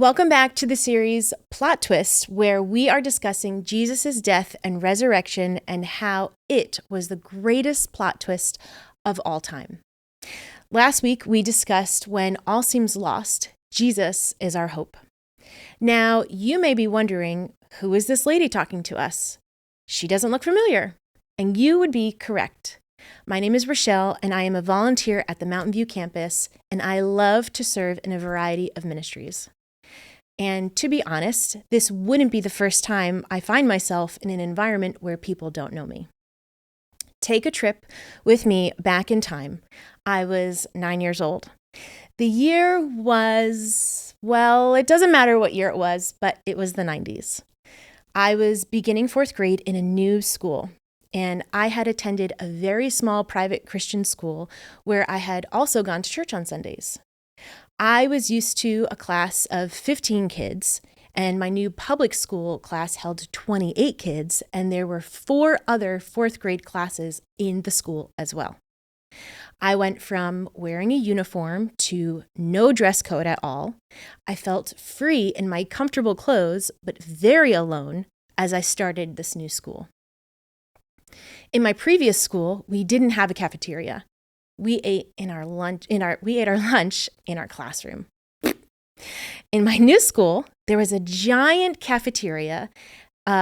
Welcome back to the series Plot Twist, where we are discussing Jesus' death and resurrection and how it was the greatest plot twist of all time. Last week, we discussed when all seems lost, Jesus is our hope. Now, you may be wondering, who is this lady talking to us? She doesn't look familiar. And you would be correct. My name is Rochelle, and I am a volunteer at the Mountain View campus, and I love to serve in a variety of ministries. And to be honest, this wouldn't be the first time I find myself in an environment where people don't know me. Take a trip with me back in time. I was 9 years old. The year was, well, it doesn't matter what year it was, but it was the 90s. I was beginning fourth grade in a new school, and I had attended a very small private Christian school where I had also gone to church on Sundays. I was used to a class of 15 kids, and my new public school class held 28 kids, and there were 4 other fourth grade classes in the school as well. I went from wearing a uniform to no dress code at all. I felt free in my comfortable clothes, but very alone as I started this new school. In my previous school, we didn't have a cafeteria. We ate our lunch in our classroom. In my new school, there was a giant cafeteria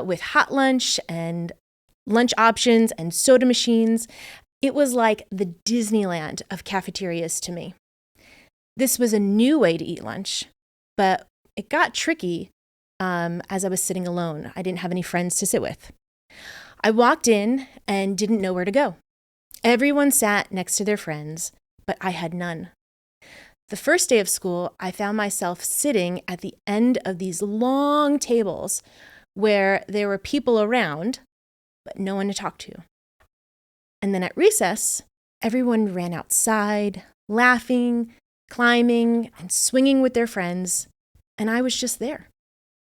with hot lunch and lunch options and soda machines. It was like the Disneyland of cafeterias to me. This was a new way to eat lunch, but it got tricky as I was sitting alone. I didn't have any friends to sit with. I walked in and didn't know where to go. Everyone sat next to their friends, but I had none. The first day of school, I found myself sitting at the end of these long tables where there were people around, but no one to talk to. And then at recess, everyone ran outside, laughing, climbing, and swinging with their friends, and I was just there,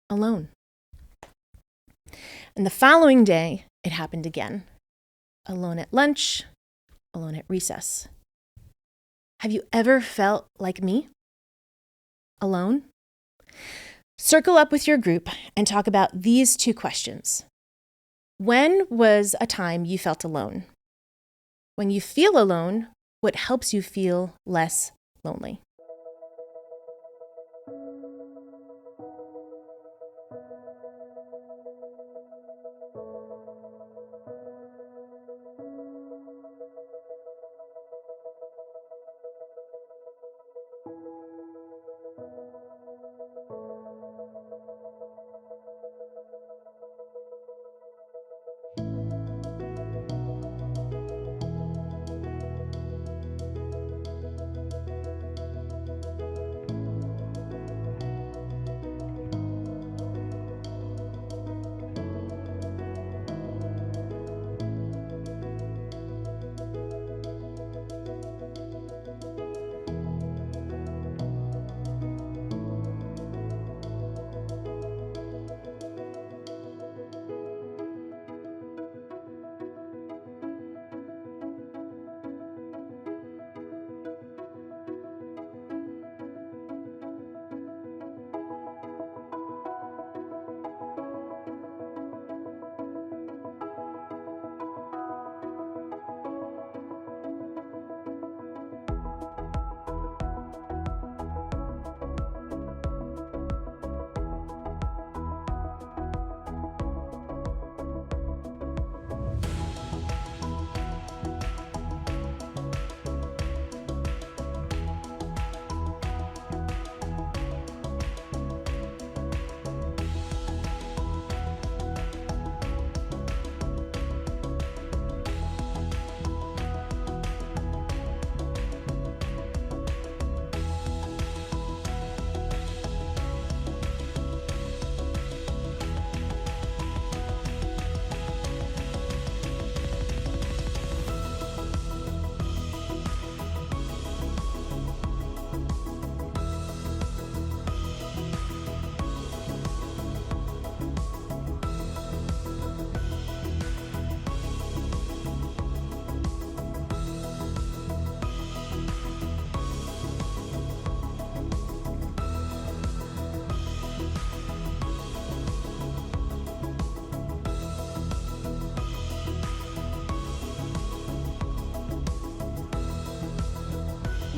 alone. And the following day, it happened again. Alone at lunch, alone at recess. Have you ever felt like me? Alone? Circle up with your group and talk about these 2 questions. When was a time you felt alone? When you feel alone, what helps you feel less lonely?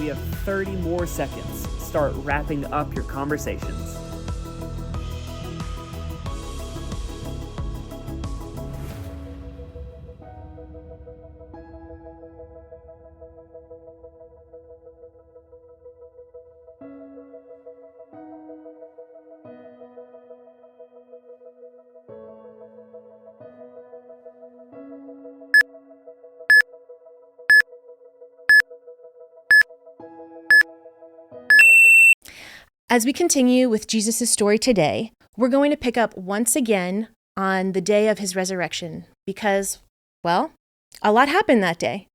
We have 30 more seconds. Start wrapping up your conversations. As we continue with Jesus' story today, we're going to pick up once again on the day of his resurrection because, well, a lot happened that day.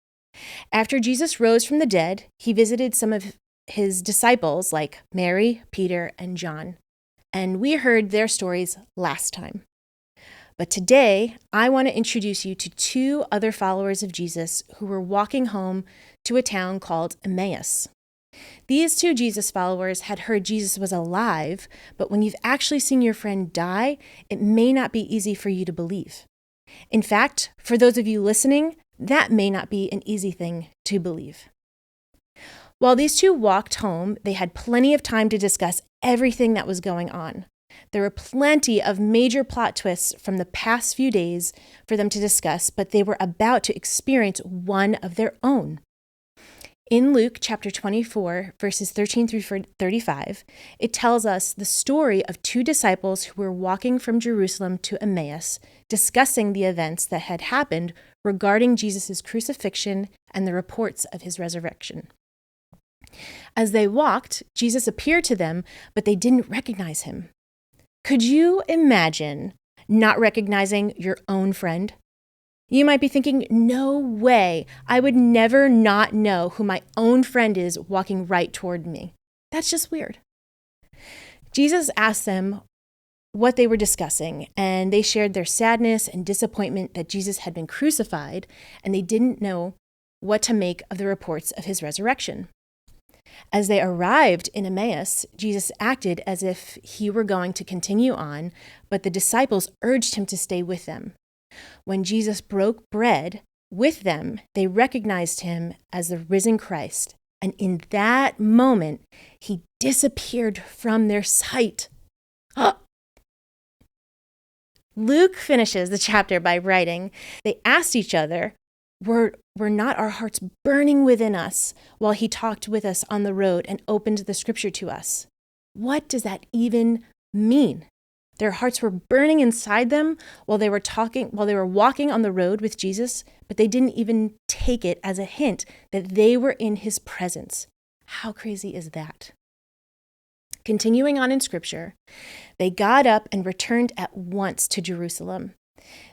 After Jesus rose from the dead, he visited some of his disciples like Mary, Peter, and John. And we heard their stories last time. But today, I want to introduce you to two other followers of Jesus who were walking home to a town called Emmaus. These two Jesus followers had heard Jesus was alive, but when you've actually seen your friend die, it may not be easy for you to believe. In fact, for those of you listening, that may not be an easy thing to believe. While these two walked home, they had plenty of time to discuss everything that was going on. There were plenty of major plot twists from the past few days for them to discuss, but they were about to experience one of their own. In Luke chapter 24, verses 13 through 35, it tells us the story of two disciples who were walking from Jerusalem to Emmaus, discussing the events that had happened regarding Jesus' crucifixion and the reports of his resurrection. As they walked, Jesus appeared to them, but they didn't recognize him. Could you imagine not recognizing your own friend? You might be thinking, no way, I would never not know who my own friend is walking right toward me. That's just weird. Jesus asked them what they were discussing, and they shared their sadness and disappointment that Jesus had been crucified, and they didn't know what to make of the reports of his resurrection. As they arrived in Emmaus, Jesus acted as if he were going to continue on, but the disciples urged him to stay with them. When Jesus broke bread with them, they recognized him as the risen Christ, and in that moment, he disappeared from their sight. Luke finishes the chapter by writing, they asked each other, were not our hearts burning within us while he talked with us on the road and opened the scripture to us? What does that even mean? Their hearts were burning inside them while they were walking on the road with Jesus, but they didn't even take it as a hint that they were in his presence. How crazy is that? Continuing on in scripture, they got up and returned at once to Jerusalem.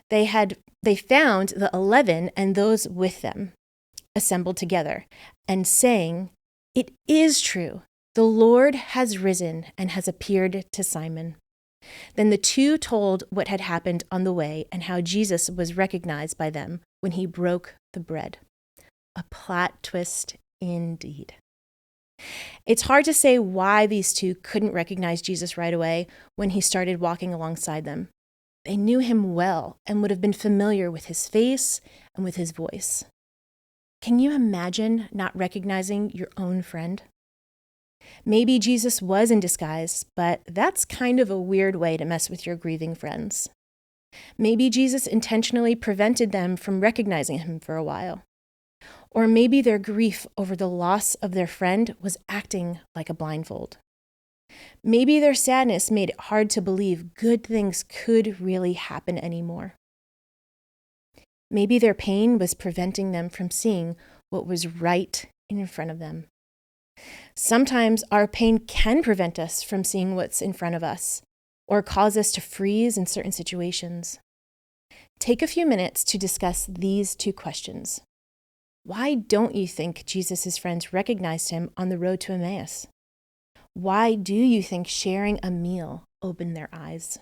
They found the 11 and those with them assembled together and saying, "It is true, the Lord has risen and has appeared to Simon." Then the two told what had happened on the way and how Jesus was recognized by them when he broke the bread. A plot twist indeed. It's hard to say why these two couldn't recognize Jesus right away when he started walking alongside them. They knew him well and would have been familiar with his face and with his voice. Can you imagine not recognizing your own friend? Maybe Jesus was in disguise, but that's kind of a weird way to mess with your grieving friends. Maybe Jesus intentionally prevented them from recognizing him for a while. Or maybe their grief over the loss of their friend was acting like a blindfold. Maybe their sadness made it hard to believe good things could really happen anymore. Maybe their pain was preventing them from seeing what was right in front of them. Sometimes our pain can prevent us from seeing what's in front of us or cause us to freeze in certain situations. Take a few minutes to discuss these two questions. Why don't you think Jesus' friends recognized him on the road to Emmaus? Why do you think sharing a meal opened their eyes?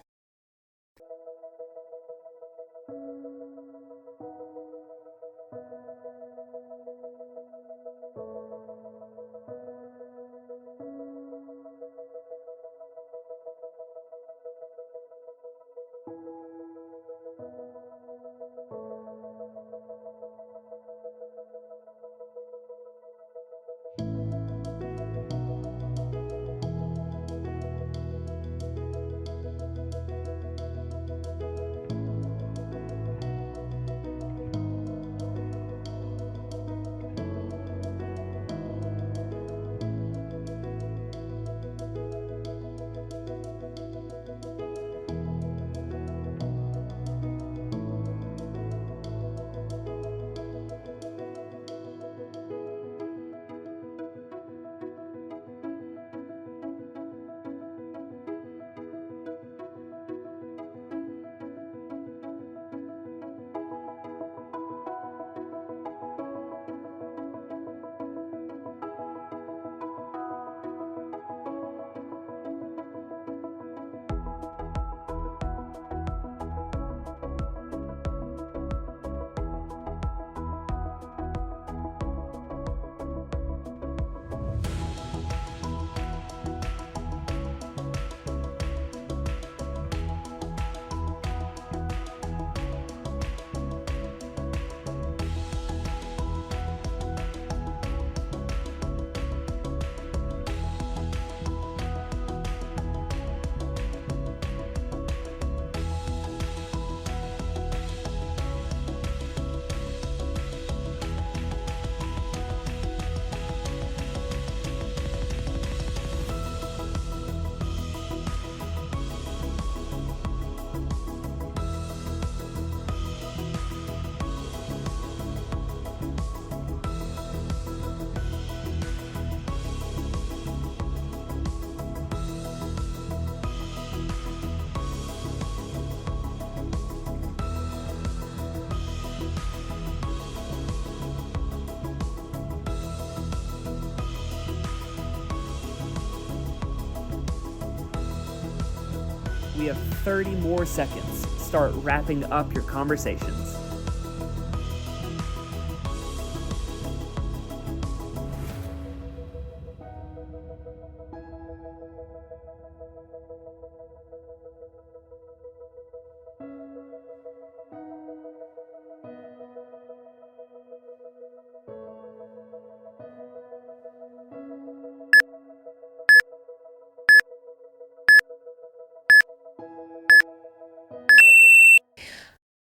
We have 30 more seconds. Start wrapping up your conversations.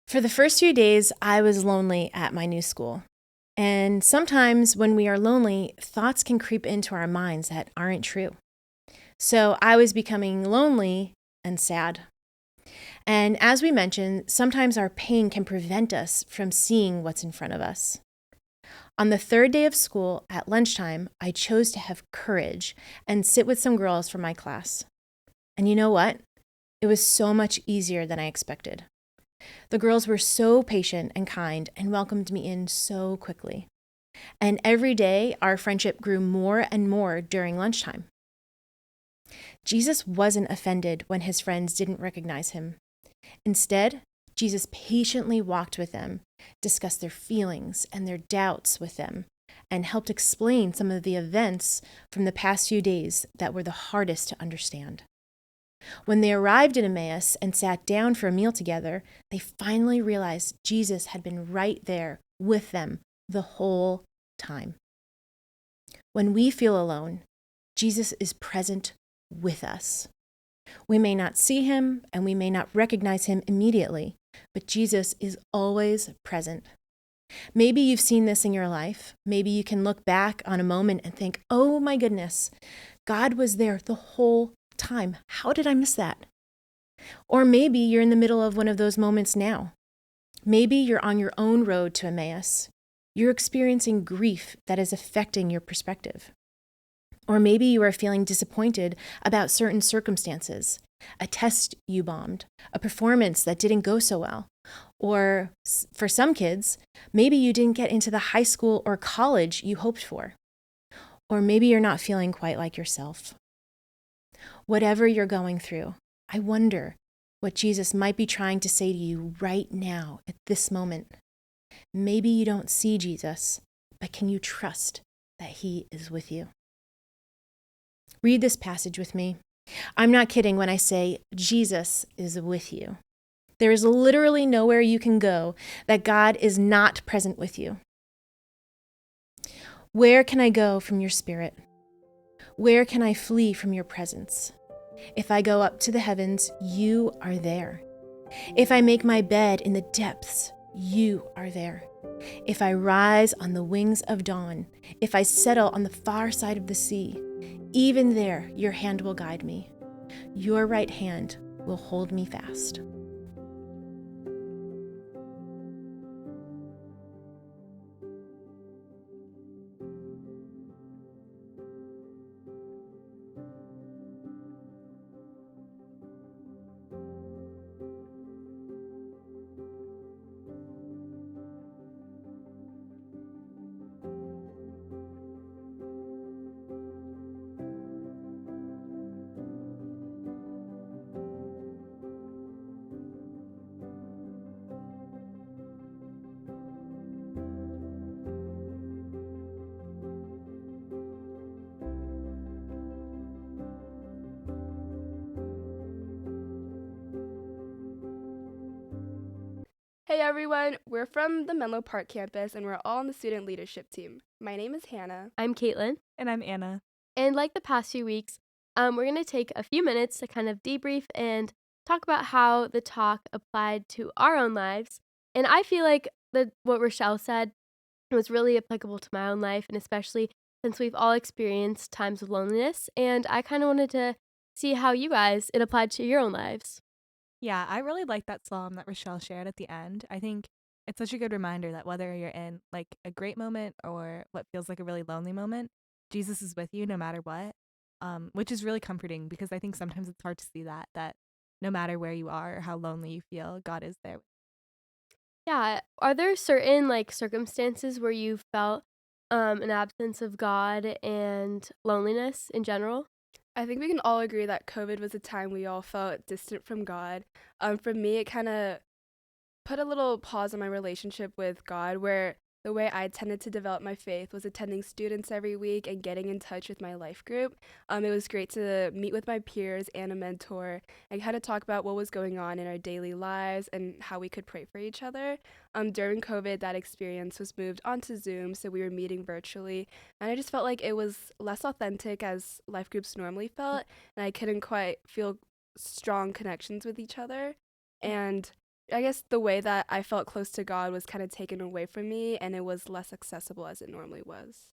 For the first few days, I was lonely at my new school. And sometimes when we are lonely, thoughts can creep into our minds that aren't true. So I was becoming lonely and sad. And as we mentioned, sometimes our pain can prevent us from seeing what's in front of us. On the third day of school, at lunchtime, I chose to have courage and sit with some girls from my class. And you know what? It was so much easier than I expected. The girls were so patient and kind and welcomed me in so quickly. And every day, our friendship grew more and more during lunchtime. Jesus wasn't offended when his friends didn't recognize him. Instead, Jesus patiently walked with them, discussed their feelings and their doubts with them, and helped explain some of the events from the past few days that were the hardest to understand. When they arrived in Emmaus and sat down for a meal together, they finally realized Jesus had been right there with them the whole time. When we feel alone, Jesus is present with us. We may not see him and we may not recognize him immediately, but Jesus is always present. Maybe you've seen this in your life. Maybe you can look back on a moment and think, oh my goodness, God was there the whole time. How did I miss that? Or maybe you're in the middle of one of those moments now. Maybe you're on your own road to Emmaus. You're experiencing grief that is affecting your perspective. Or maybe you are feeling disappointed about certain circumstances, a test you bombed, a performance that didn't go so well. Or for some kids, maybe you didn't get into the high school or college you hoped for. Or maybe you're not feeling quite like yourself. Whatever you're going through, I wonder what Jesus might be trying to say to you right now at this moment. Maybe you don't see Jesus, but can you trust that he is with you? Read this passage with me. I'm not kidding when I say Jesus is with you. There is literally nowhere you can go that God is not present with you. Where can I go from your spirit? Where can I flee from your presence? If I go up to the heavens, you are there. If I make my bed in the depths, you are there. If I rise on the wings of dawn, if I settle on the far side of the sea, even there your hand will guide me. Your right hand will hold me fast. Hey everyone, we're from the Menlo Park campus and we're all on the student leadership team. My name is Hannah. I'm Caitlin. And I'm Anna. And like the past few weeks, we're going to take a few minutes to kind of debrief and talk about how the talk applied to our own lives. And I feel like what Rochelle said was really applicable to my own life, and especially since we've all experienced times of loneliness. And I kind of wanted to see how it applied to your own lives. Yeah, I really like that psalm that Rochelle shared at the end. I think it's such a good reminder that whether you're in like a great moment or what feels like a really lonely moment, Jesus is with you no matter what, which is really comforting because I think sometimes it's hard to see that no matter where you are or how lonely you feel, God is there. Yeah. Are there certain like circumstances where you felt an absence of God and loneliness in general? I think we can all agree that COVID was a time we all felt distant from God. For me, it kind of put a little pause on my relationship with God, where the way I tended to develop my faith was attending students every week and getting in touch with my life group. It was great to meet with my peers and a mentor and kind of talk about what was going on in our daily lives and how we could pray for each other. During COVID, that experience was moved onto Zoom, so we were meeting virtually, and I just felt like it was less authentic as life groups normally felt, and I couldn't quite feel strong connections with each other. And I guess the way that I felt close to God was kind of taken away from me, and it was less accessible as it normally was.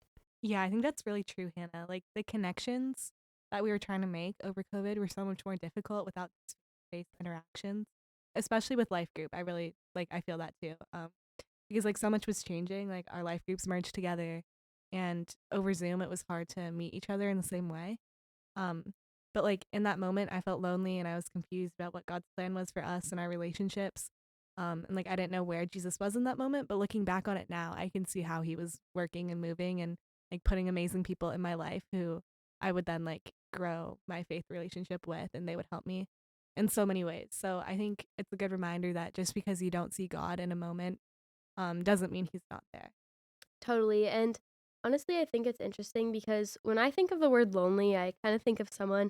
Yeah, I think that's really true, Hannah. Like the connections that we were trying to make over COVID were so much more difficult without face interactions, especially with life group. I really I feel that too. Because like so much was changing, like our life groups merged together, and over Zoom it was hard to meet each other in the same way. Um, but like in that moment, I felt lonely and I was confused about what God's plan was for us and our relationships. And like I didn't know where Jesus was in that moment, but looking back on it now, I can see how he was working and moving and like putting amazing people in my life who I would then like grow my faith relationship with, and they would help me in so many ways. So I think it's a good reminder that just because you don't see God in a moment doesn't mean he's not there. Totally. And honestly, I think it's interesting because when I think of the word lonely, I kind of think of someone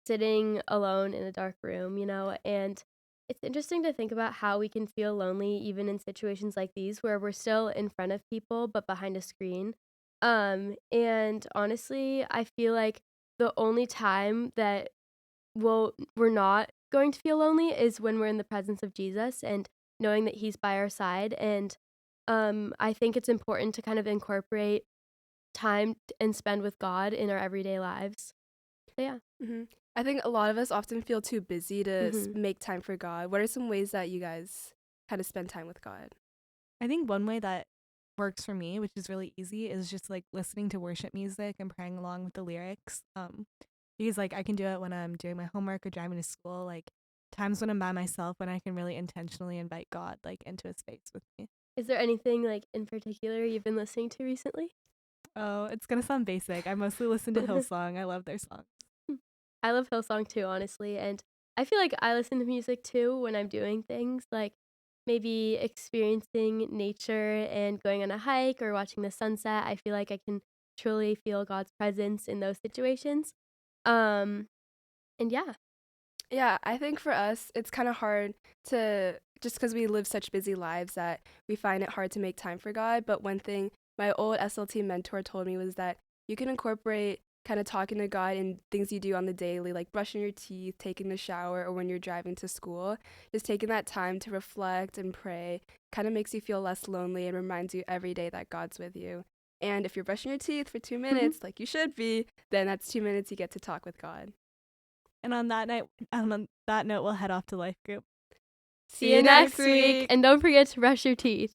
sitting alone in a dark room, and it's interesting to think about how we can feel lonely even in situations like these where we're still in front of people but behind a screen. And honestly, I feel like the only time that we're not going to feel lonely is when we're in the presence of Jesus and knowing that he's by our side. And I think it's important to kind of incorporate time and spend with God in our everyday lives. So yeah. I think a lot of us often feel too busy to hmm make time for God. What are some ways that you guys kind of spend time with God? I think one way that works for me, which is really easy, is just like listening to worship music and praying along with the lyrics. Because like I can do it when I'm doing my homework or driving to school, like times when I'm by myself when I can really intentionally invite God like into a space with me. Is there anything like in particular you've been listening to recently? Oh, it's gonna sound basic. I mostly listen to Hillsong. I love their songs. I love Hillsong too, honestly, and I feel like I listen to music too when I'm doing things like maybe experiencing nature and going on a hike or watching the sunset. I feel like I can truly feel God's presence in those situations. Um, and yeah. Yeah, I think for us, it's kind of hard to just because we live such busy lives that we find it hard to make time for God. But one thing my old SLT mentor told me was that you can incorporate kind of talking to God in things you do on the daily, like brushing your teeth, taking a shower, or when you're driving to school. Just taking that time to reflect and pray kind of makes you feel less lonely and reminds you every day that God's with you. And if you're brushing your teeth for 2 minutes, like you should be, then that's 2 minutes you get to talk with God. And on that note, we'll head off to life group. See you next week. And don't forget to brush your teeth.